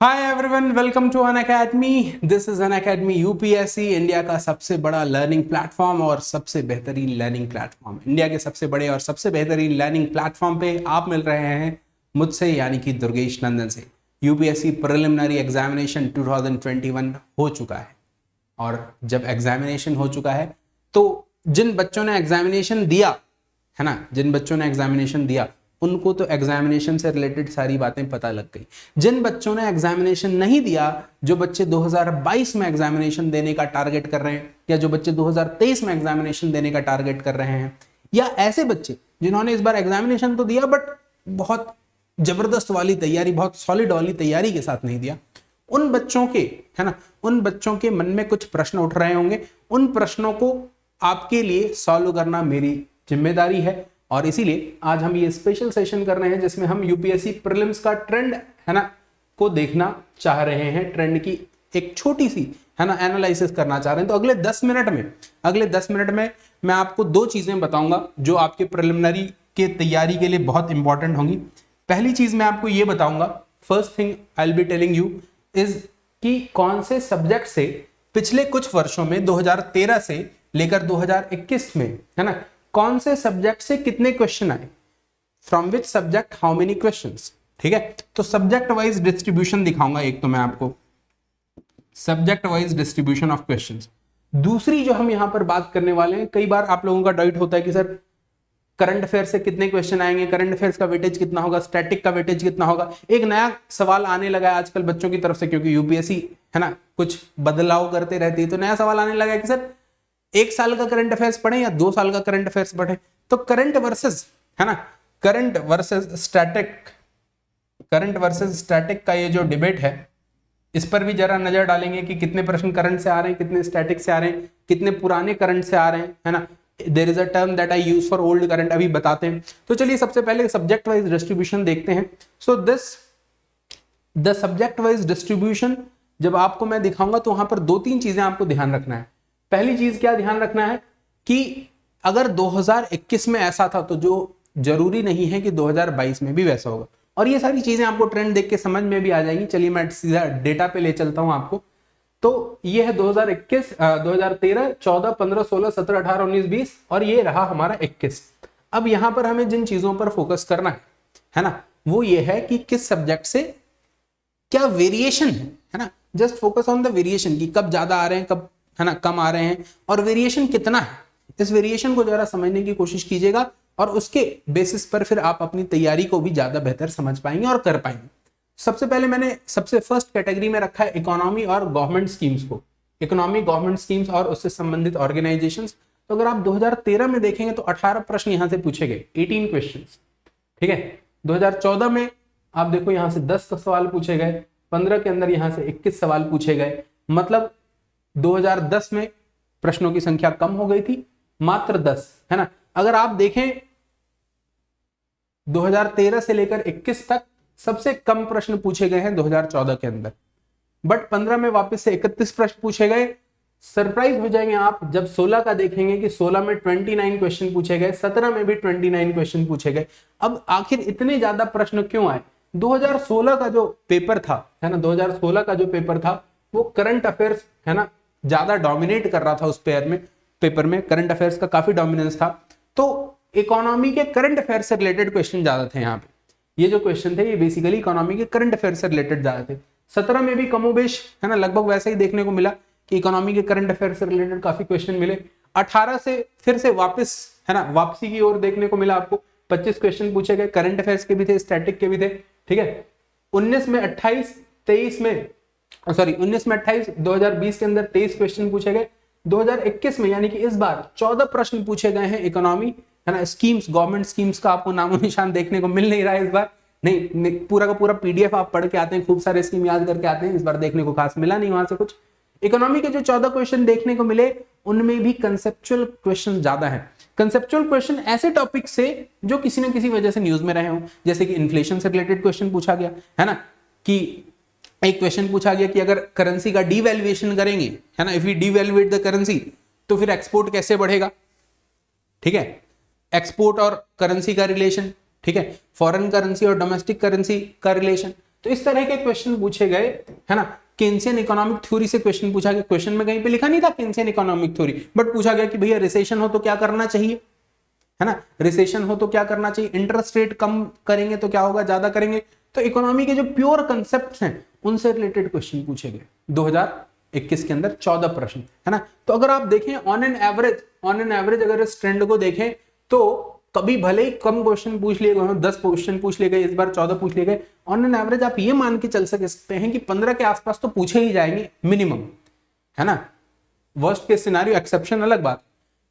Hi everyone, welcome to Unacademy. This is Unacademy UPSC, India का सबसे बड़ा learning platform और सबसे बेहतरीन लर्निंग प्लेटफॉर्म। इंडिया के सबसे बड़े और सबसे बेहतरीन लर्निंग प्लेटफॉर्म पे आप मिल रहे हैं मुझसे, यानी कि दुर्गेश नंदन से। यूपीएससी प्रिलिमिनरी एग्जामिनेशन 2021 हो चुका है, और जब एग्जामिनेशन हो चुका है तो जिन बच्चों ने एग्जामिनेशन दिया है ना, जिन बच्चों ने एग्जामिनेशन दिया उनको तो एग्जामिनेशन से रिलेटेड सारी बातें पता लग गई। जिन बच्चों ने एग्जामिनेशन नहीं दिया, जो बच्चे 2022 में एग्जामिनेशन देने का टारगेट कर रहे हैं, या जो बच्चे 2023 में एग्जामिनेशन देने का टारगेट कर रहे हैं, या ऐसे बच्चे जिन्होंने इस बार एग्जामिनेशन तो दिया बट बहुत जबरदस्त वाली तैयारी, बहुत सॉलिड वाली तैयारी के साथ नहीं दिया, उन बच्चों के, है ना, उन बच्चों के मन में कुछ प्रश्न उठ रहे होंगे। उन प्रश्नों को आपके लिए सॉल्व करना मेरी जिम्मेदारी है, और इसीलिए आज हम ये स्पेशल सेशन कर रहे हैं जिसमें हम यूपीएससी प्रीलिम्स का ट्रेंड, है ना, को देखना चाह रहे हैं। ट्रेंड की एक छोटी सी, है ना, एनालिसिस करना चाह रहे हैं। तो अगले 10 मिनट में मैं आपको दो चीजें बताऊंगा जो आपके प्रिलिमिनरी के तैयारी के लिए बहुत इंपॉर्टेंट होंगी। पहली चीज मैं आपको ये बताऊंगा, first thing I will be telling you is कि कौन से सब्जेक्ट से पिछले कुछ वर्षों में 2013 से लेकर 2021 में, है ना, कौन से सब्जेक्ट से कितने क्वेश्चन आए, from which subject how many questions. ठीक है, तो सब्जेक्ट वाइज डिस्ट्रीब्यूशन दिखाऊंगा एक तो मैं आपको, subject wise distribution of questions. दूसरी जो हम यहां पर बात करने वाले हैं, कई बार आप लोगों का डाउट होता है कि सर करंट अफेयर से कितने क्वेश्चन आएंगे, करंट अफेयर्स का वेटेज कितना होगा, स्टैटिक का वेटेज कितना होगा। एक नया सवाल आने लगा है आजकल बच्चों की तरफ से, क्योंकि यूपीएससी, है ना, कुछ बदलाव करते रहती है, तो नया सवाल आने लगा है कि सर 1 साल का करंट अफेयर्स पढ़े या 2 साल का करंट अफेयर्स पढ़े। तो करंट वर्सेस, है ना, करंट वर्सेस स्टैटिक का ये जो डिबेट है, इस पर भी जरा नजर डालेंगे कि कितने प्रश्न करंट से आ रहे हैं, कितने स्टैटिक से आ रहे हैं, कितने पुराने करंट से आ रहे हैं, है ना। There is a term that I use for old current, अभी बताते हैं। तो चलिए सबसे पहले सब्जेक्ट वाइज डिस्ट्रीब्यूशन देखते हैं। So the subject wise distribution जब आपको मैं दिखाऊंगा तो वहां पर 2-3 चीजें आपको ध्यान रखना है। पहली चीज क्या ध्यान रखना है कि अगर 2021 में ऐसा था तो जो जरूरी नहीं है कि 2022 में भी वैसा होगा, और ये सारी चीजें आपको ट्रेंड देख के समझ में भी आ जाएंगी। चलिए मैं सीधा डेटा पे ले चलता हूं आपको। तो ये है 2021, 2013, 14, 15, 16, 17, 18, 19, 20, और ये रहा हमारा 21। अब यहां पर हमें जिन चीजों पर फोकस करना है ना, वो ये है कि किस सब्जेक्ट से क्या वेरिएशन है ना। Just focus on the variation कि कब ज्यादा आ रहे हैं, कब, है ना, कम आ रहे हैं, और वेरिएशन कितना है। इस वेरिएशन को जरा समझने की कोशिश कीजिएगा, और उसके बेसिस पर फिर आप अपनी तैयारी को भी ज्यादा बेहतर समझ पाएंगे और कर पाएंगे। सबसे पहले मैंने सबसे फर्स्ट कैटेगरी में रखा है इकोनॉमी और गवर्नमेंट स्कीम्स को, इकोनॉमी, गवर्नमेंट स्कीम्स और उससे संबंधित ऑर्गेनाइजेशंस। तो अगर आप 2013 में देखेंगे तो 18 प्रश्न यहां से पूछे गए, 18 क्वेश्चंस। ठीक है, 2014 में आप देखो यहां से 10 का सवाल पूछे गए, 15 के अंदर यहां से 21 सवाल पूछे गए। मतलब 2010 में प्रश्नों की संख्या कम हो गई थी, मात्र 10, है ना। अगर आप देखें 2013 से लेकर 21 तक सबसे कम प्रश्न पूछे गए हैं 2014 के अंदर, बट 15 में वापस से 31 प्रश्न पूछे गए। सरप्राइज हो जाएंगे आप जब 16 का देखेंगे कि 16 में 29 क्वेश्चन पूछे गए, 17 में भी 29 क्वेश्चन पूछे गए। अब आखिर इतने ज्यादा प्रश्न क्यों आए? 2016 का जो पेपर था, है ना, 2016 का जो पेपर था वो करंट अफेयर्स, है ना, ज्यादा डोमिनेट कर रहा था उस पेपर में करंट अफेयर्स का काफी डोमिनेंस था। तो इकोनॉमी के करंट अफेयर्स से रिलेटेड क्वेश्चन ज्यादा थे यहाँ पे। ये जो क्वेश्चन थे ये बेसिकली इकोनॉमी के करंट अफेयर्स से रिलेटेड ज्यादा थे। 17 में भी कमोबेश, है ना, लगभग वैसा ही देखने को मिला कि इकोनॉमी के करंट अफेयर्स से रिलेटेड काफी क्वेश्चन मिले। 18 से फिर से वापस, है ना, वापसी की ओर देखने को मिला आपको। 25 क्वेश्चन पूछे गए, करंट अफेयर्स के भी थे, स्टैटिक के भी थे। ठीक है, 19 में 28, 23 में, सॉरी 19 में 28, 2020 के अंदर 23 क्वेश्चन पूछे गए। 2021 में यानी कि इस बार 14 प्रश्न पूछे गए हैं इकोनॉमी, है ना, स्कीम्स, गवर्नमेंट स्कीम्स का आपको नामो निशान देखने को मिल नहीं रहा है इस बार। नहीं, पूरा का पूरा पीडीएफ आप पढ़ के आते हैं, खूब सारे स्कीम याद करके आते हैं, इस बार देखने को खास मिला नहीं वहां से कुछ। इकोनॉमी के जो 14 क्वेश्चन देखने को मिले उनमें भी कंसेप्चुअल क्वेश्चन ज्यादा है। कंसेप्चुअल क्वेश्चन ऐसे टॉपिक से जो किसी न किसी वजह से न्यूज में रहे हो, जैसे कि इन्फ्लेशन से रिलेटेड क्वेश्चन पूछा गया, है ना, कि एक क्वेश्चन पूछा गया कि अगर करेंसी का डीवैल्यूएशन करेंगे, है ना, if we devaluate the currency, तो फिर एक्सपोर्ट कैसे बढ़ेगा। ठीक है, एक्सपोर्ट और करेंसी का रिलेशन, ठीक है, फॉरेन करेंसी और डोमेस्टिक करेंसी का रिलेशन। तो इस तरह के क्वेश्चन पूछे गए, है ना। केन्सियन इकोनॉमिक थ्योरी से क्वेश्चन पूछा गया, क्वेश्चन में कहीं पे लिखा नहीं था केन्सियन इकोनॉमिक थ्योरी, बट पूछा गया कि भैया रिसेशन हो तो क्या करना चाहिए, है ना, रिसेशन हो तो क्या करना चाहिए, इंटरेस्ट रेट कम करेंगे तो क्या होगा, ज्यादा करेंगे। तो इकोनॉमी के जो प्योर कंसेप्ट हैं उनसे रिलेटेड क्वेश्चन पूछे गए 2021 के अंदर 14 प्रश्न, है ना। तो अगर आप देखें ऑन एन एवरेज अगर इस ट्रेंड को देखें तो कभी भले ही कम क्वेश्चन पूछ लिए गए, 10 क्वेश्चन पूछ लिए गए, इस बार 14 पूछ लिए गए, ऑन एन एवरेज आप ये मान के चल सकते हैं कि 15 के आसपास तो पूछे ही जाएंगे मिनिमम, है ना। वर्स्ट केस सिनेरियो एक्सेप्शन अलग बात,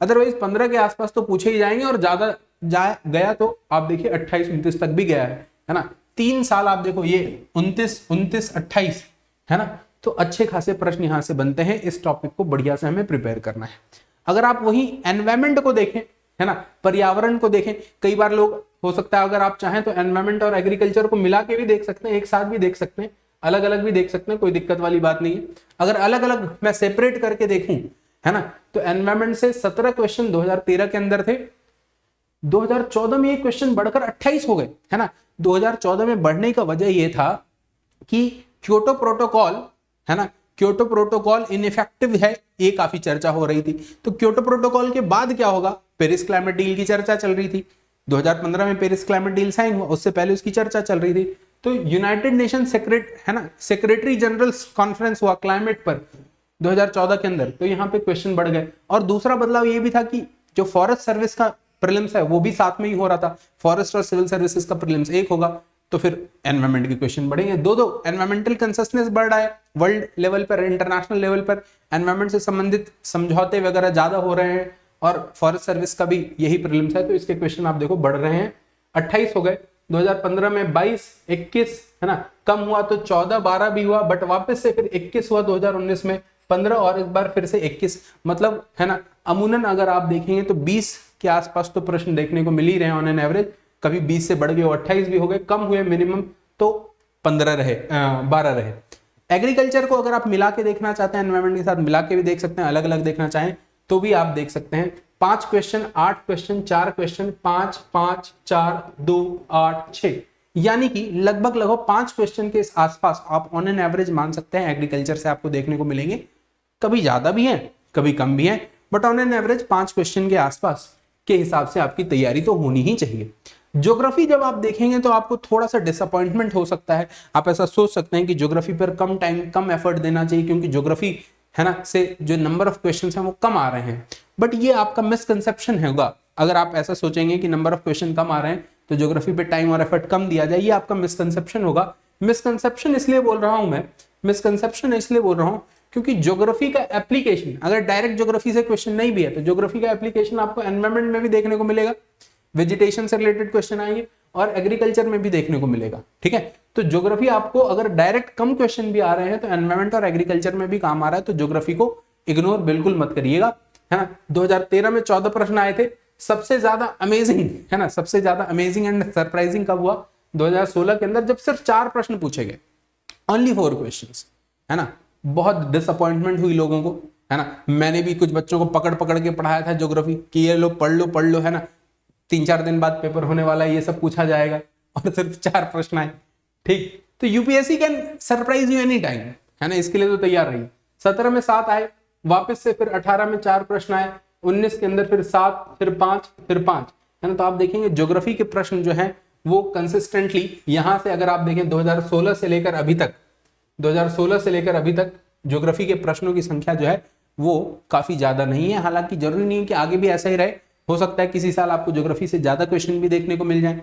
अदरवाइज 15 के आसपास तो पूछे ही जाएंगे, और ज्यादा गया तो आप देखिए 28-29 तक भी गया है ना। 3 साल आप देखो, ये 29-28 है ना। तो अच्छे खासे प्रश्न यहां से बनते हैं, इस टॉपिक को बढ़िया से हमें प्रिपेयर करना है। अगर आप वही एनवायरमेंट को देखें, है ना, पर्यावरण को देखें, कई बार लोग, हो सकता है अगर आप चाहें तो एनवायरमेंट और एग्रीकल्चर को मिला के भी देख सकते हैं, एक साथ भी देख सकते हैं, अलग अलग भी देख सकते हैं, कोई दिक्कत वाली बात नहीं है। अगर अलग अलग मैं सेपरेट करके देखूं, है ना, तो एनवायरमेंट से 17 क्वेश्चन 2013 के अंदर थे, 2014 में ये क्वेश्चन बढ़कर 28 हो गए, है ना। 2014 में बढ़ने का वजह यह था कि क्योटो प्रोटोकॉल, है ना, क्योटो प्रोटोकॉल इनइफेक्टिव है, ये काफी चर्चा हो रही थी। तो क्योटो प्रोटोकॉल के बाद क्या होगा, पेरिस क्लाइमेट डील की चर्चा चल रही थी, 2015 में पेरिस क्लाइमेट डील साइन हुआ, उससे पहले उसकी चर्चा चल रही थी। तो United nation secretary general conference हुआ क्लाइमेट पर 2014 के अंदर, तो यहाँ पे क्वेश्चन बढ़ गए। और दूसरा बदलाव ये भी था कि जो फॉरेस्ट सर्विस का प्रीलिम्स है वो भी साथ में ही हो रहा था, फॉरेस्ट और सिविल सर्विसेज का प्रीलिम्स एक होगा, तो फिर एनवायरमेंट के क्वेश्चन बढ़ेंगे। दो एनवायरमेंटल कंसिस्टेंस बढ़ रहा है, वर्ल्ड लेवल पर, इंटरनेशनल लेवल पर एनवायरमेंट से संबंधित समझौते वगैरह ज्यादा हो रहे हैं, और फॉरेस्ट सर्विस का भी यही प्रीलिम्स है, तो इसके क्वेश्चन आप देखो बढ़ रहे हैं। 28 हो गए, 2015 में 22, 21, है ना, कम हुआ तो 14, 12 भी हुआ, बट वापस से फिर 21 हुआ 2019 में, 15 और इस बार फिर से 21, मतलब, है ना, अमूनन अगर आप देखेंगे तो 20 के आसपास तो प्रश्न देखने को मिल ही रहे हैं ऑन एन एवरेज, कभी 20 से बढ़ गए 28 भी हो गए, कम हुए मिनिमम तो 12 रहे। एग्रीकल्चर को अगर आप मिला के देखना चाहते हैं, एनवायरमेंट के साथ मिला के भी देख सकते हैं, अलग अलग देखना चाहें तो भी आप देख सकते हैं। 5 क्वेश्चन, 8 क्वेश्चन, 4 क्वेश्चन, 5, 5, 4, 2, 8, 6, यानी कि लगभग 5 क्वेश्चन के आसपास आप ऑन एन एवरेज मान सकते हैं एग्रीकल्चर से आपको देखने को मिलेंगे। कभी ज्यादा भी है, कभी कम भी है, but on an average 5 question के आसपास के हिसाब से आपकी तैयारी तो होनी ही चाहिए। ज्योग्राफी जब आप देखेंगे तो आपको थोड़ा सा डिसअपॉइंटमेंट हो सकता है, आप ऐसा सोच सकते हैं कि ज्योग्राफी पर कम टाइम, कम एफर्ट देना चाहिए, क्योंकि ज्योग्राफी, है ना, से जो नंबर ऑफ क्वेश्चंस हैं वो कम आ रहे हैं। बट ये आपका मिसकंसेप्शन होगा, अगर आप ऐसा सोचेंगे कि नंबर ऑफ क्वेश्चन कम आ रहे हैं तो ज्योग्राफी पे टाइम और एफर्ट कम दिया जाए, ये आपका मिसकंसेप्शन होगा। मिसकंसेप्शन इसलिए बोल रहा हूं मैं, मिसकंसेप्शन इसलिए बोल रहा हूं क्योंकि ज्योग्राफी का एप्लीकेशन, अगर डायरेक्ट ज्योग्राफी से क्वेश्चन नहीं भी है तो ज्योग्राफी का एप्लीकेशन आपको एनवायरमेंट में भी देखने को मिलेगा, वेजिटेशन से रिलेटेड क्वेश्चन आएंगे, और एग्रीकल्चर में भी देखने को मिलेगा, ठीक है। तो ज्योग्राफी आपको अगर डायरेक्ट कम क्वेश्चन भी आ रहे हैं तो एनवायरमेंट और एग्रीकल्चर में भी काम आ रहा है, तो ज्योग्राफी को इग्नोर बिल्कुल मत करिएगा, है ना। 2013 में 14 प्रश्न आए थे, सबसे ज्यादा अमेजिंग, है ना, सबसे ज्यादा अमेजिंग एंड सरप्राइजिंग कब हुआ, 2016 के अंदर, जब सिर्फ 4 प्रश्न पूछे गए, ओनली 4 क्वेश्चंस, है ना। बहुत डिसअपॉइंटमेंट हुई लोगों को, है ना। मैंने भी कुछ बच्चों को पकड़ पकड़ के पढ़ाया था ज्योग्राफी कि ये लो पढ़ लो, है ना, 3-4 दिन बाद पेपर होने वाला है, ये सब पूछा जाएगा, और सिर्फ 4 प्रश्न आए, ठीक। तो UPSC can surprise you any time, है ना, इसके लिए तो तैयार रहिए। 17 में 7 आए, वापस से फिर 18 में 4 प्रश्न आए, 19 के अंदर फिर 7, फिर 5, फिर 5, है ना। तो आप देखेंगे ज्योग्राफी के प्रश्न जो हैं वो कंसिस्टेंटली यहां से, अगर आप देखें 2016 से लेकर अभी तक, 2016 से लेकर अभी तक ज्योग्राफी के प्रश्नों की संख्या जो है वो काफी ज्यादा नहीं है। हालांकि जरूरी नहीं है कि आगे भी ऐसा ही रहे, हो सकता है किसी साल आपको ज्योग्राफी से ज्यादा क्वेश्चन भी देखने को मिल जाए,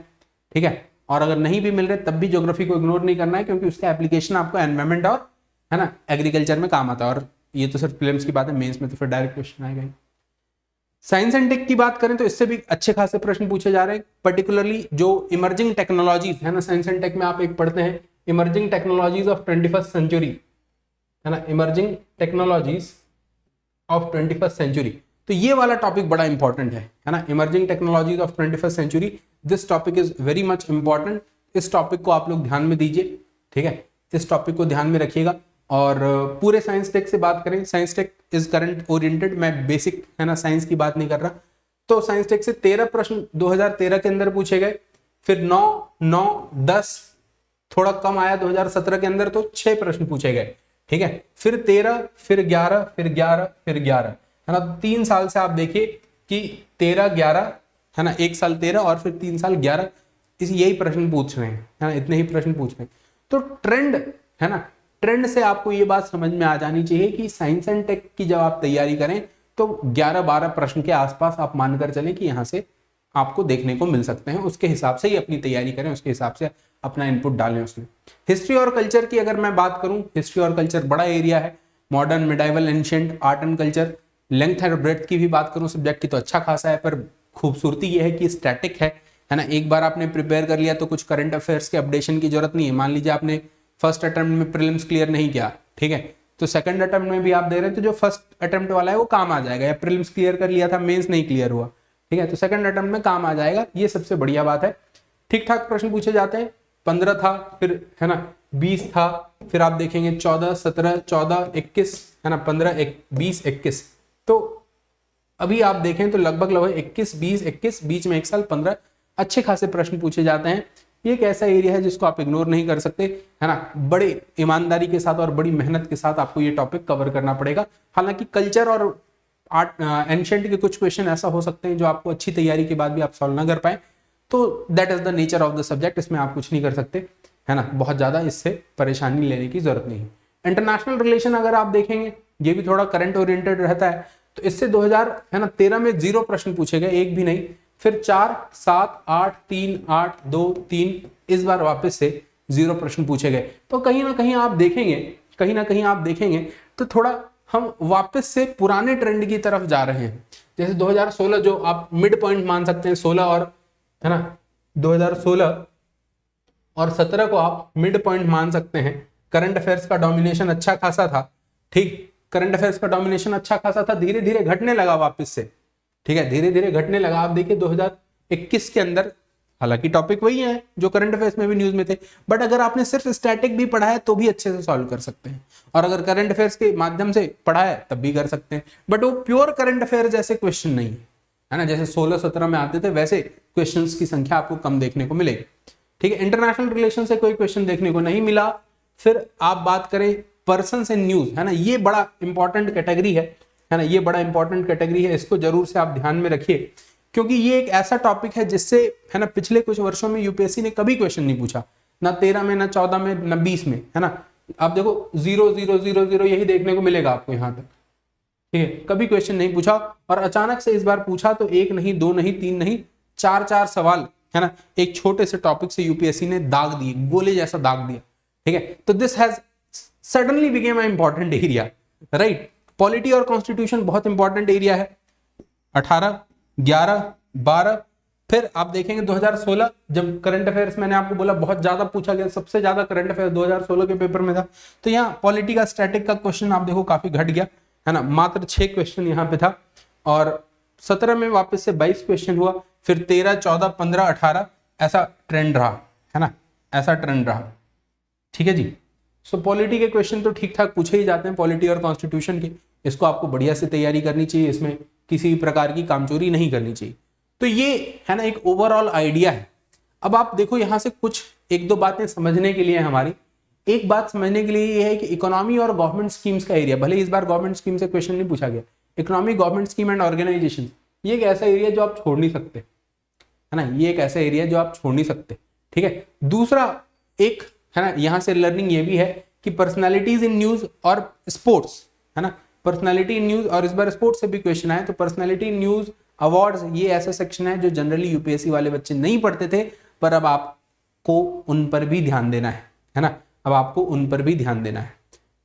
ठीक है। और अगर नहीं भी मिल रहे तब भी ज्योग्राफी को इग्नोर नहीं करना है, क्योंकि उसका एप्लीकेशन आपको एनवायरमेंट और, है ना, एग्रीकल्चर में काम आता है। और ये तो सिर्फ प्रीलिम्स की बात है, मेंस में तो फिर डायरेक्ट क्वेश्चन आएगा ही। साइंस एंड टेक की बात करें तो इससे भी अच्छे खासे प्रश्न पूछे जा रहे हैं, पर्टिकुलरली जो इमर्जिंग टेक्नोलॉजीज है ना, साइंस एंड टेक में आप एक पढ़ते हैं emerging technologies of 21st century, है ना, emerging technologies of 21st century. तो ये वाला टॉपिक बड़ा इंपॉर्टेंट है ना, emerging technologies of 21st century, this topic is very much important. इस टॉपिक को आप लोग ध्यान में दीजिए, ठीक है, इस टॉपिक को ध्यान में रखिएगा। और पूरे साइंस टेक से बात करें, science tech is current oriented, मैं बेसिक, है ना, साइंस की बात नहीं कर रहा। तो साइंस टेक से 13 प्रश्न 2013 के अंदर पूछे गए, फिर 9, 9, 10, थोड़ा कम आया 2017 के अंदर तो 6 प्रश्न पूछे गए, ठीक है। फिर 13, फिर 11, फिर 11, फिर 11, है ना। 3 साल से आप देखिए कि 13, 11, है ना, 1 साल 13 और फिर 3 साल 11, इस यही प्रश्न पूछ रहे हैं, है ना, इतने ही प्रश्न पूछ रहे हैं। तो ट्रेंड, है ना, ट्रेंड से आपको ये बात समझ में आ जानी चाहिए कि साइंस एंड टेक की जब आप तैयारी करें तो 11-12 प्रश्न के आसपास आप मानकर चलें कि यहाँ से आपको देखने को मिल सकते हैं। उसके हिसाब से ही अपनी तैयारी करें, उसके हिसाब से अपना इनपुट डालें उसमें। हिस्ट्री और कल्चर की अगर मैं बात करूं, हिस्ट्री और कल्चर बड़ा एरिया है, modern, medieval, ancient, art and culture. Length और ब्रेड्थ की भी बात करूं सब्जेक्ट की तो अच्छा खासा है, पर खूबसूरती यह है कि स्टैटिक है ना। एक बार आपने प्रिपेयर कर लिया तो कुछ करंट अफेयर्स के अपडेशन की जरूरत नहीं है। मान लीजिए आपने फर्स्ट अटेम्प्ट में प्रीलिम्स क्लियर नहीं किया, ठीक है, तो सेकंड अटेम्प्ट में भी आप दे रहे हैं तो जो फर्स्ट अटेम्प्ट वाला है वो काम आ जाएगा। या प्रीलिम्स क्लियर कर लिया था, मेंस नहीं क्लियर हुआ, ठीक है, तो सेकंड अटेम्प्ट में काम आ जाएगा। ये सबसे बढ़िया बात है। ठीक ठाक प्रश्न पूछे जाते हैं। 15 था, फिर है ना 20 था, फिर आप देखेंगे 14, 17, 14, 21, है ना, 15, 20, 21। तो अभी आप देखें तो लगभग 21, 20, 21, बीच में 1 साल 15 अच्छे खासे प्रश्न पूछे जाते हैं। ये एक ऐसा एरिया है जिसको आप इग्नोर नहीं कर सकते, है ना। बड़े ईमानदारी के साथ और बड़ी मेहनत के साथ आपको ये टॉपिक कवर करना पड़ेगा। हालांकि कल्चर और आर्ट, एंशिएंट के कुछ क्वेश्चन ऐसा हो सकते हैं जो आपको अच्छी तैयारी के बाद भी आप सॉल्व ना कर पाए, तो that is the nature of the subject, इसमें आप कुछ नहीं कर सकते, है ना। बहुत ज्यादा इससे परेशानी लेने की जरूरत नहीं है। इंटरनेशनल रिलेशन अगर आप देखेंगे, ये भी थोड़ा करंट ओरिएंटेड रहता है, तो इससे 2013 में 0 प्रश्न पूछे गए, एक भी नहीं। फिर 4, 7, 8, 3, 8, 2, 3, इस बार वापस से 0 प्रश्न पूछे गए। तो कहीं ना कहीं आप देखेंगे तो थोड़ा हम वापस से पुराने ट्रेंड की तरफ जा रहे हैं। जैसे 2016 जो आप मिड पॉइंट मान सकते हैं, 16 और, है ना, 2016 और 17 को आप मिड पॉइंट मान सकते हैं। करंट अफेयर्स का डोमिनेशन अच्छा खासा था, ठीक, करंट अफेयर्स का डोमिनेशन अच्छा खासा था, धीरे धीरे घटने लगा वापस से, ठीक है, धीरे धीरे घटने लगा। आप देखिए 2021 के अंदर, हालांकि टॉपिक वही है जो करंट अफेयर्स में भी न्यूज में थे, बट अगर आपने सिर्फ स्टैटिक भी पढ़ा है तो भी अच्छे से सॉल्व कर सकते हैं, और अगर करंट अफेयर्स के माध्यम से पढ़ा है तब भी कर सकते हैं। बट वो प्योर करंट अफेयर जैसे क्वेश्चन नहीं है ना, जैसे 16-17 में आते थे वैसे क्वेश्चंस की संख्या आपको कम देखने को मिलेगी, ठीक है। इंटरनेशनल रिलेशन से कोई क्वेश्चन देखने को नहीं मिला। फिर आप बात करें पर्सन्स इन न्यूज, है ना, ये बड़ा इंपॉर्टेंट कैटेगरी है ना, ये बड़ा इंपॉर्टेंट कैटेगरी है, इसको जरूर से आप ध्यान में रखिए, क्योंकि ये एक ऐसा टॉपिक है जिससे, है ना, पिछले कुछ वर्षों में यूपीएससी ने कभी क्वेश्चन नहीं पूछा, ना 13 में, ना 14 में, ना 20 में, है ना। आप देखो 0, 0, 0, 0 यही देखने को मिलेगा आपको यहाँ तक, ठीक है, कभी क्वेश्चन नहीं पूछा। और अचानक से इस बार पूछा तो 1 नहीं, 2 नहीं, 3 नहीं, 4 सवाल, है ना, एक छोटे से टॉपिक से यूपीएससी ने दाग दिए, गोले जैसा दाग दिया, ठीक है। तो this has suddenly became a important area, right. Polity और कॉन्स्टिट्यूशन बहुत इंपॉर्टेंट एरिया है। 18, 11, 12, फिर आप देखेंगे 2016 जब करंट अफेयर्स, मैंने आपको बोला बहुत ज्यादा पूछा गया, सबसे ज्यादा करंट अफेयर 2016 के पेपर में था, तो यहाँ पॉलिटी का स्टैटिक का क्वेश्चन आप देखो काफी घट गया, है ना, मात्र 6 क्वेश्चन यहाँ पे था। और 17 में वापस से 22 क्वेश्चन हुआ, फिर 13, 14, 15, 18 ऐसा ट्रेंड रहा, है ना, ऐसा ट्रेंड रहा, ठीक है जी। सो पॉलिटी के क्वेश्चन तो ठीक ठाक पूछे ही जाते हैं, पॉलिटी और कॉन्स्टिट्यूशन के, इसको आपको बढ़िया से तैयारी करनी चाहिए, इसमें किसी प्रकार की कामचोरी नहीं करनी चाहिए। तो ये, है ना, एक ओवरऑल आइडिया है। अब आप देखो यहाँ से कुछ 1-2 बातें समझने के लिए, हमारी एक बात समझने के लिए ये है कि इकोनॉमी और गवर्नमेंट स्कीम्स का एरिया, भले इस बार गवर्नमेंट स्कीम से क्वेश्चन नहीं पूछा गया, economy, government scheme and organisation, ये एक ऐसा एरिया जो आप छोड़ नहीं सकते, है ना, ये एक ऐसा एरिया जो आप छोड़ नहीं सकते, ठीक है। दूसरा एक, है ना, यहाँ से लर्निंग ये भी है कि पर्सनालिटीज इन न्यूज और स्पोर्ट्स, है ना, पर्सनालिटी इन न्यूज, और इस बार स्पोर्ट्स से भी क्वेश्चन आए, तो पर्सनालिटी इन न्यूज अवार्ड्स, ये ऐसा सेक्शन है जो जनरली यूपीएससी वाले बच्चे नहीं पढ़ते थे, पर अब आपको उन पर भी ध्यान देना है ना, अब आपको उन पर भी ध्यान देना है।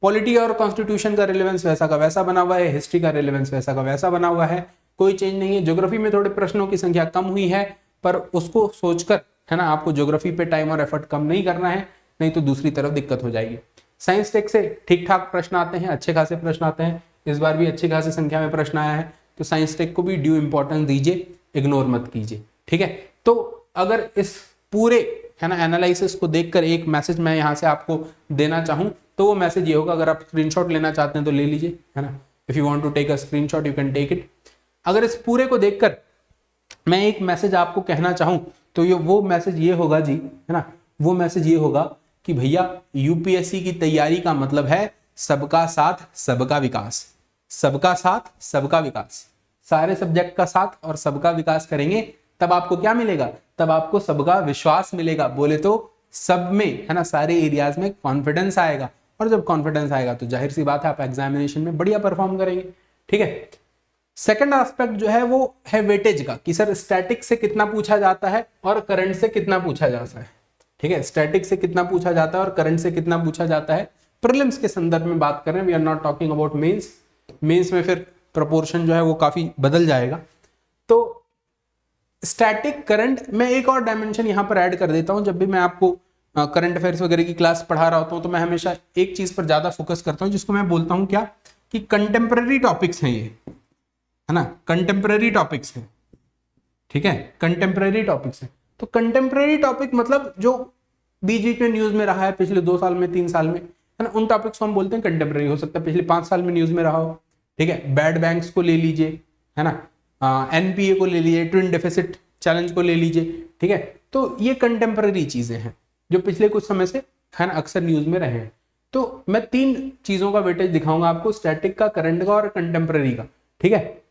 पॉलिटी और कॉन्स्टिट्यूशन का रिलेवेंस वैसा का वैसा बना हुआ है, हिस्ट्री का रिलेवेंस वैसा का वैसा बना हुआ है, कोई चेंज नहीं है। ज्योग्राफी में थोड़े प्रश्नों की संख्या कम हुई है, पर उसको सोचकर, है ना, आपको ज्योग्राफी पे टाइम और एफर्ट कम नहीं करना है, नहीं तो दूसरी तरफ दिक्कत हो जाएगी। साइंस टेक से ठीक ठाक प्रश्न आते हैं, अच्छे खासे प्रश्न आते हैं, इस बार भी अच्छी खासी संख्या में प्रश्न आया है, तो साइंस टेक को भी ड्यू इंपॉर्टेंस दीजिए, इग्नोर मत कीजिए, ठीक है। तो अगर इस पूरे, है ना, एनालिसिस को देखकर एक मैसेज मैं यहाँ से आपको देना चाहूँ तो वो मैसेज ये होगा, अगर आप स्क्रीनशॉट लेना चाहते हैं तो ले लीजिए, है ना, if you want to take a screenshot you can take it. अगर इस पूरे को देखकर मैं एक मैसेज आपको कहना चाहूँ तो ये वो मैसेज ये होगा जी, है ना, वो मैसेज ये होगा कि भैया यूपीएससी की तैयारी का मतलब है सबका साथ सबका विकास, सबका साथ सबका विकास, सारे सब्जेक्ट का साथ और सबका विकास करेंगे तब आपको क्या मिलेगा, तब आपको सबका विश्वास मिलेगा, बोले तो सब में, है ना, सारे एरियाज में कॉन्फिडेंस आएगा, और जब कॉन्फिडेंस आएगा तो जाहिर सी बात है आप एग्जामिनेशन में बढ़िया परफॉर्म करेंगे। ठीक है, सेकंड एस्पेक्ट जो है वो है वेटेज का, कि सर स्टैटिक से कितना पूछा जाता है और करंट से कितना पूछा जाता है। ठीक है, स्टैटिक से कितना पूछा जाता है और करंट से कितना पूछा जाता है, प्रीलिम्स के संदर्भ में बात कर रहे हैं, we are not talking about mains. Mains में फिर प्रोपोर्शन जो है वो काफी बदल जाएगा। तो स्टैटिक करंट, मैं एक और डायमेंशन यहां पर ऐड कर देता हूं, जब भी मैं आपको करंट अफेयर्स वगैरह की क्लास पढ़ा रहा होता हूं तो मैं हमेशा एक चीज पर ज्यादा फोकस करता हूं, जिसको मैं बोलता हूं क्या, कि कंटेम्पररी टॉपिक्स हैं ये, है ना, कंटेम्पररी टॉपिक्स हैं। ठीक है, कंटेम्पररी टॉपिक्स हैं। तो कंटेम्पररी टॉपिक मतलब जो बीच बीच में न्यूज में रहा है पिछले 2 साल में 3 साल में, है ना, उन टॉपिक्स को हम बोलते हैं कंटेम्पररी। हो सकता है पिछले 5 साल में न्यूज में रहा हो। ठीक है, बैड बैंक्स को ले लीजिए, है ना, एनपीए को ले लीजिए, ट्विन डेफिसिट चैलेंज को ले लीजिए। ठीक है, तो ये कंटेम्पररी चीजें हैं जो पिछले कुछ समय से, है ना, अक्सर न्यूज में रहे हैं। तो मैं 3 चीजों का वेटेज दिखाऊंगा आपको, स्टैटिक का, करंट का और कंटेम्पररी का। ठीक है,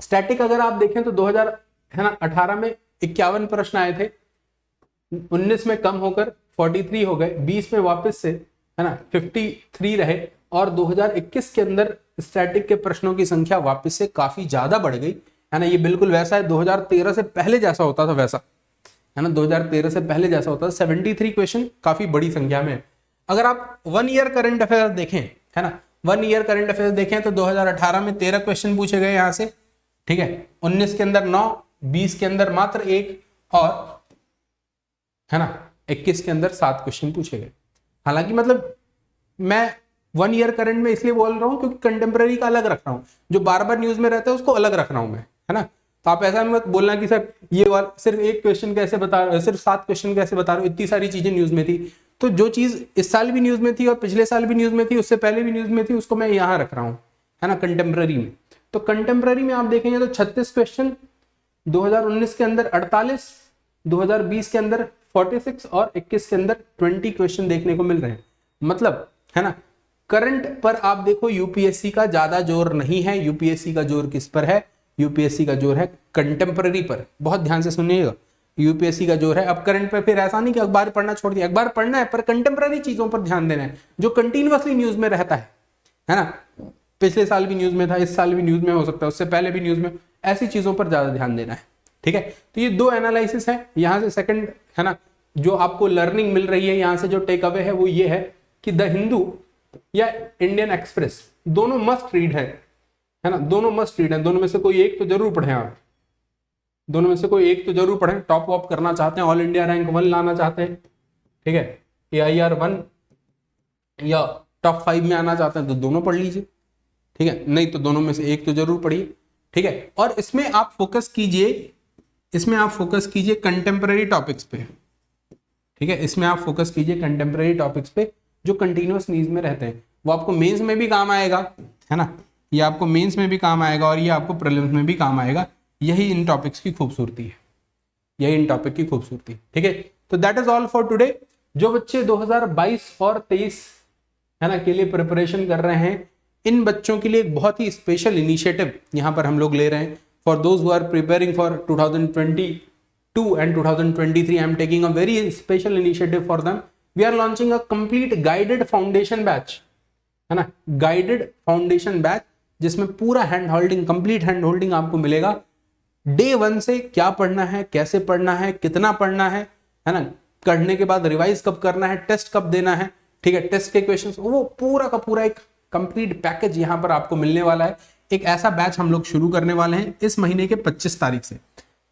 स्टैटिक अगर आप देखें तो 2018 में 51 प्रश्न आए थे, 19 में कम होकर 43 हो गए, 20 में वापस से, है ना, 53 रहे, और 2021 के अंदर स्टैटिक के प्रश्नों की संख्या वापस से काफी ज्यादा बढ़ गई, है ना। ये बिल्कुल वैसा है 2013 से पहले जैसा होता था वैसा, है ना, 2013 से पहले जैसा होता था। 73 क्वेश्चन काफी बड़ी संख्या में। अगर आप 1 ईयर करंट अफेयर्स देखें, है ना, 1 ईयर करंट अफेयर्स देखें तो 2018 में 13 क्वेश्चन पूछे गए यहां से। ठीक है, 19 के अंदर 9, 20 के अंदर मात्र 1, और, है ना, 21 के अंदर 7 क्वेश्चन पूछे गए। हालांकि मतलब मैं 1 ईयर करंट में इसलिए बोल रहा हूं क्योंकि कंटेम्पररी का अलग रख रहा हूं, जो बार बार न्यूज में रहता है उसको अलग रख रहा हूं मैं, है ना। तो आप ऐसा मत बोलना कि सर ये वाला सिर्फ 1 क्वेश्चन कैसे बता रहे हो, सिर्फ 7 क्वेश्चन कैसे बता रहे हो, इतनी सारी चीजें न्यूज में थी। तो जो चीज इस साल भी न्यूज में थी और पिछले साल भी न्यूज में थी, उससे पहले भी न्यूज में थी, उसको मैं यहां रख रहा हूं, है ना, कंटेम्पररी में। तो कंटेम्पररी में आप देखेंगे तो 36 क्वेश्चन, 2019 के अंदर 48, 2020 के अंदर 46 और 21 के अंदर 20 क्वेश्चन देखने को मिल रहे हैं। मतलब, है ना, करंट पर आप देखो यूपीएससी का ज्यादा जोर नहीं है। यूपीएससी का जोर किस पर है, यूपीएससी का जोर है कंटेम्पररी पर। बहुत ध्यान से सुनिएगा, यूपीएससी का जोर है। अब करंट पे फिर ऐसा नहीं कि अखबार पढ़ना छोड़ दिया, अखबार पढ़ना है पर कंटेम्पररी चीजों पर ध्यान देना है, जो कंटिन्यूअसली न्यूज में रहता है ना। पिछले साल भी न्यूज में था, इस साल भी न्यूज में हो सकता है, उससे पहले भी न्यूज में, ऐसी चीजों पर ज्यादा ध्यान देना है। ठीक है, तो ये 2 एनालिसिस है। यहां से सेकंड, है ना, जो आपको लर्निंग मिल रही है यहां से, जो टेक अवे है वो ये है कि द हिंदू या इंडियन एक्सप्रेस दोनों मस्ट रीड है ना, दोनों मस्ट रीड है। दोनों में से कोई एक तो जरूर पढ़ें आप, दोनों में से कोई एक तो जरूर पढ़ें। टॉप वॉप करना चाहते हैं, ऑल इंडिया रैंक 1 लाना चाहते हैं, ठीक है, AIR 1 या टॉप 5 में आना चाहते हैं तो दोनों पढ़ लीजिए। ठीक है, नहीं तो दोनों में से एक तो जरूर पढ़िए। ठीक है, और इसमें आप फोकस कीजिए, इसमें आप फोकस कीजिए कंटेम्पररी टॉपिक्स पे। ठीक है, इसमें आप फोकस कीजिए कंटेम्पररी टॉपिक्स पे जो कंटिन्यूअस न्यूज में रहते हैं। वो आपको मेंस में भी काम आएगा, है ना, ये आपको मेंस में भी काम आएगा और ये आपको प्रीलिम्स में भी काम आएगा। यही इन टॉपिक्स की खूबसूरती है, यही इन टॉपिक की खूबसूरती। ठीक है, तो that is all for today. जो बच्चे 2022 और 23, है ना, के लिए प्रिपरेशन कर रहे हैं, इन बच्चों के लिए एक बहुत ही स्पेशल इनिशिएटिव यहाँ पर हम लोग ले रहे हैं। For those who are preparing for 2022 and 2023, I am taking a very special initiative for them. We are launching a complete guided foundation batch, है ना, guided foundation batch, जिसमें पूरा hand holding, complete hand holding आपको मिलेगा। Day 1 से क्या पढ़ना है, कैसे पढ़ना है, कितना पढ़ना है ना, पढ़ने के बाद रिवाइज कब करना है, टेस्ट कब देना है, ठीक है, टेस्ट के क्वेश्चंस, वो पूरा का पूरा एक कंप्लीट पैकेज यहां पर आपको मिलने वाला है। एक ऐसा बैच हम लोग शुरू करने वाले हैं इस महीने के 25 तारीख से।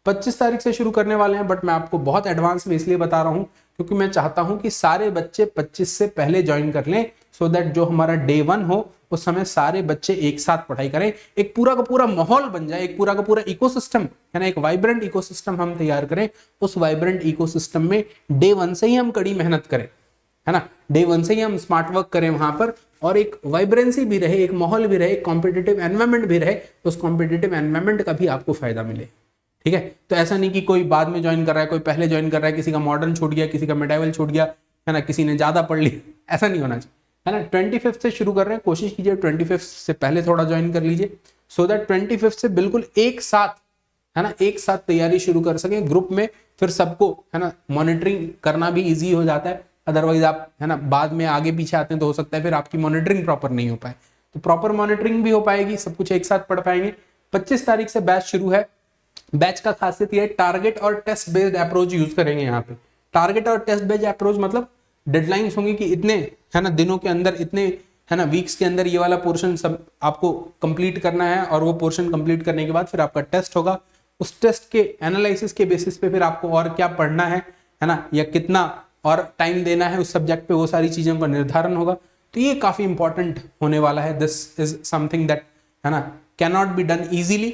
25 तारीख से शुरू करने वाले हैं, बट मैं आपको बहुत एडवांस में इसलिए बता रहा हूं क्योंकि मैं चाहता हूं कि सारे बच्चे 25 से पहले ज्वाइन कर लें, सो दैट जो हमारा डे 1 हो उस समय सारे बच्चे एक साथ पढ़ाई करें, एक पूरा का पूरा माहौल बन जाए, एक पूरा का पूरा इकोसिस्टम, है ना, एक वाइब्रेंट इकोसिस्टम हम तैयार करें। उस वाइब्रेंट इकोसिस्टम में डे 1 से ही हम कड़ी मेहनत करें, है ना, डे 1 से ही हम स्मार्ट वर्क करें वहां पर, और एक वाइब्रेंसी भी रहे, एक माहौल भी रहे, एक कॉम्पिटिटिव एनवायरमेंट भी रहे, उस कॉम्पिटिटिव एनवायरमेंट का भी आपको फायदा मिले। ठीक है, तो ऐसा नहीं कि कोई बाद में ज्वाइन कर रहा है, कोई पहले ज्वाइन कर रहा है, किसी का मॉडर्न छूट गया, किसी का मेडाइवल छूट गया, है ना, किसी ने ज़्यादा पढ़ लिया, ऐसा नहीं होना चाहिए, है ना। 25 से शुरू कर रहे हैं, कोशिश कीजिए 25 से पहले थोड़ा ज्वाइन कर लीजिए, सो दैट 25 से बिल्कुल एक साथ, है ना, एक साथ तैयारी शुरू कर सकें ग्रुप में, फिर सबको, है ना, मॉनिटरिंग करना भी ईजी हो जाता है। अदरवाइज आप, है ना, बाद में आगे पीछे आते हैं तो हो सकता है फिर आपकी मॉनिटरिंग प्रॉपर नहीं हो पाए, तो प्रॉपर मॉनिटरिंग भी हो पाएगी, सब कुछ एक साथ पढ़ पाएंगे। 25 तारीख से बैच शुरू है। बैच का खासियत यह है टारगेट और टेस्ट बेस्ड अप्रोच यूज करेंगे यहाँ पे। टारगेट और टेस्ट बेस्ड अप्रोच मतलब डेडलाइंस होंगी कि इतने, है ना, दिनों के अंदर, इतने, है ना, वीक्स के अंदर ये वाला पोर्शन सब आपको कंप्लीट करना है, और वो पोर्शन कंप्लीट करने के बाद फिर आपका टेस्ट होगा। उस टेस्ट के एनालिसिस के बेसिस पे फिर आपको और क्या पढ़ना है ना, या कितना और टाइम देना है उस सब्जेक्ट पे, वो सारी चीजों का निर्धारण होगा। तो ये काफी इंपॉर्टेंट होने वाला है। दिस इज समथिंग दैट, है ना, can not be done easily.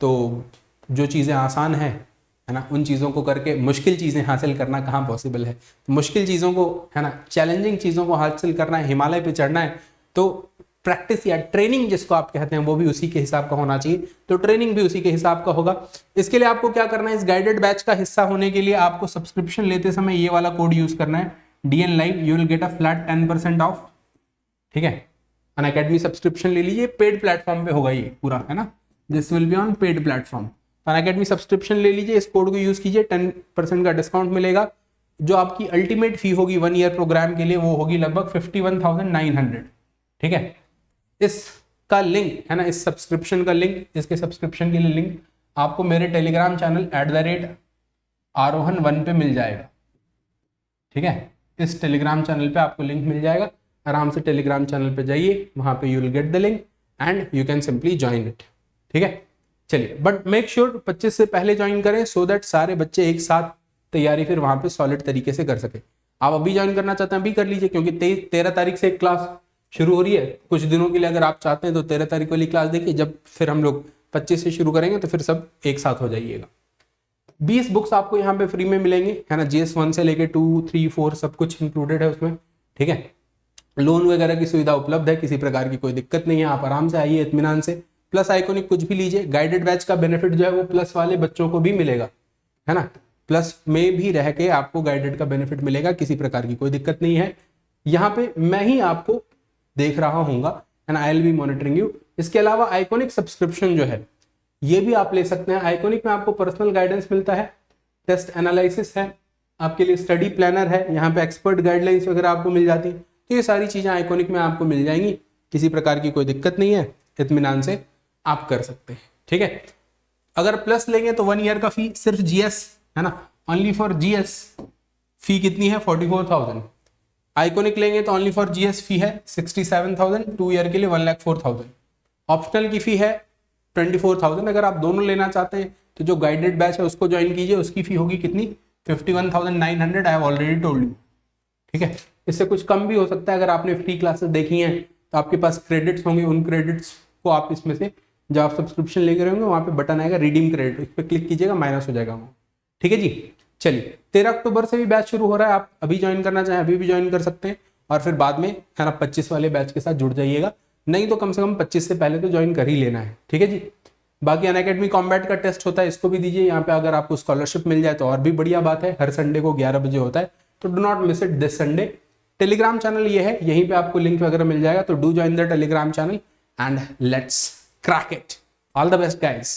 तो जो चीजें आसान है ना, उन चीजों को करके मुश्किल चीजें हासिल करना कहाँ पॉसिबल है। तो मुश्किल चीजों को, है ना, चैलेंजिंग चीजों को हासिल करना है, हिमालय पे चढ़ना है, तो प्रैक्टिस या ट्रेनिंग जिसको आप कहते हैं वो भी उसी के हिसाब का होना चाहिए। तो ट्रेनिंग भी उसी के हिसाब का होगा। इसके लिए आपको क्या करना है, इस गाइडेड बैच का हिस्सा होने के लिए आपको सब्सक्रिप्शन लेते समय ये वाला कोड यूज करना है, DN Live, you will get a flat 10% of. ठीक है, अनअकैडमी सब्सक्रिप्शन ले लीजिए, पेड प्लेटफॉर्म पे होगा ये पूरा, है ना, this will be on paid platform. Unacademy subscription ले लीजिए, इस कोड को यूज कीजिए, 10% का डिस्काउंट मिलेगा। जो आपकी अल्टीमेट फी होगी 1 ईयर प्रोग्राम के लिए, वो होगी लगभग 51,900। ठीक है, इसका लिंक, है ना, इस सब्सक्रिप्शन का लिंक, इसके सब्सक्रिप्शन के लिए लिंक आपको मेरे टेलीग्राम चैनल @Arohan1 पे मिल जाएगा। ठीक है, इस टेलीग्राम चैनल पे आपको लिंक मिल जाएगा, आराम से टेलीग्राम चैनल पे जाइए, वहां पे you will get the link and you can simply join it. ठीक है, चलिए, बट मेक श्योर 25 से पहले ज्वाइन करें, सो दैट सारे बच्चे एक साथ तैयारी फिर वहां पे सॉलिड तरीके से कर सके। आप अभी ज्वाइन करना चाहते हैं अभी कर लीजिए, क्योंकि 13 तारीख से एक क्लास शुरू हो रही है कुछ दिनों के लिए। अगर आप चाहते हैं तो 13 तारीख वाली क्लास देखिए, जब फिर हम लोग 25 से शुरू करेंगे तो फिर सब एक साथ हो जाइएगा। 20 बुक्स आपको यहाँ पे फ्री में मिलेंगे, है ना, GS1 से लेके 2, 3, 4 सब कुछ इंक्लूडेड है उसमें। ठीक है, लोन वगैरह की सुविधा उपलब्ध है, किसी प्रकार की कोई दिक्कत नहीं है, आप आराम से आइए इत्मीनान से। प्लस आइकॉनिक कुछ भी लीजिए, गाइडेड बैच का बेनिफिट जो है वो प्लस वाले बच्चों को भी मिलेगा, है ना, प्लस में भी रह के आपको गाइडेड का बेनिफिट मिलेगा, किसी प्रकार की कोई दिक्कत नहीं है। यहाँ पे मैं ही आपको देख रहा हूँगा, and I will be monitoring you. इसके अलावा आइकॉनिक सब्सक्रिप्शन जो है ये भी आप ले सकते हैं। आइकॉनिक में आपको पर्सनल गाइडेंस मिलता है, टेस्ट एनालिसिस है, आपके लिए स्टडी प्लानर है, यहाँ पे एक्सपर्ट गाइडलाइंस वगैरह आपको मिल जाती है। तो ये सारी चीजें आइकॉनिक में आपको मिल जाएंगी, किसी प्रकार की कोई दिक्कत नहीं है, इत्मीनान से आप कर सकते हैं। ठीक है, अगर प्लस लेंगे तो 1 ईयर का फी सिर्फ GS, है ना, ओनली फॉर GS फी कितनी है 44,000। आइकॉनिक लेंगे तो ओनली फॉर GS फी है 67,000, 2 ईयर के लिए 1,04,000। ऑप्शनल की फी है 24,000। अगर आप दोनों लेना चाहते हैं तो जो गाइडेड बैच है उसको ज्वाइन कीजिए, उसकी फी होगी कितनी 51,900। I have already told you. ठीक है, इससे कुछ कम भी हो सकता है। अगर आपने फ्री क्लासेस देखी हैं तो आपके पास क्रेडिट्स होंगे, उन क्रेडिट्स को आप इसमें से, जब आप सब्सक्रिप्शन लेकर होंगे वहां पे बटन आएगा रिडीम क्रेडिट, उस पर क्लिक कीजिएगा, माइनस हो जाएगा वो। ठीक है जी, चलिए 13 अक्टूबर से भी बैच शुरू हो रहा है, आप अभी ज्वाइन करना चाहें अभी भी ज्वाइन कर सकते हैं, और फिर बाद में, है ना, 25 वाले बैच के साथ जुड़ जाइएगा। नहीं तो कम से कम 25 से पहले तो ज्वाइन कर ही लेना है। ठीक है जी, बाकी अनअकैडमी कॉम्बैट का टेस्ट होता है, इसको भी दीजिए। यहाँ पे अगर आपको स्कॉलरशिप मिल जाए तो और भी बढ़िया बात है। हर संडे को 11 बजे होता है, तो do not miss it this Sunday. Telegram channel ये है, यहीं पे आपको लिंक वगैरह मिल जाएगा, तो do join the Telegram channel and let's crack it. All the best guys.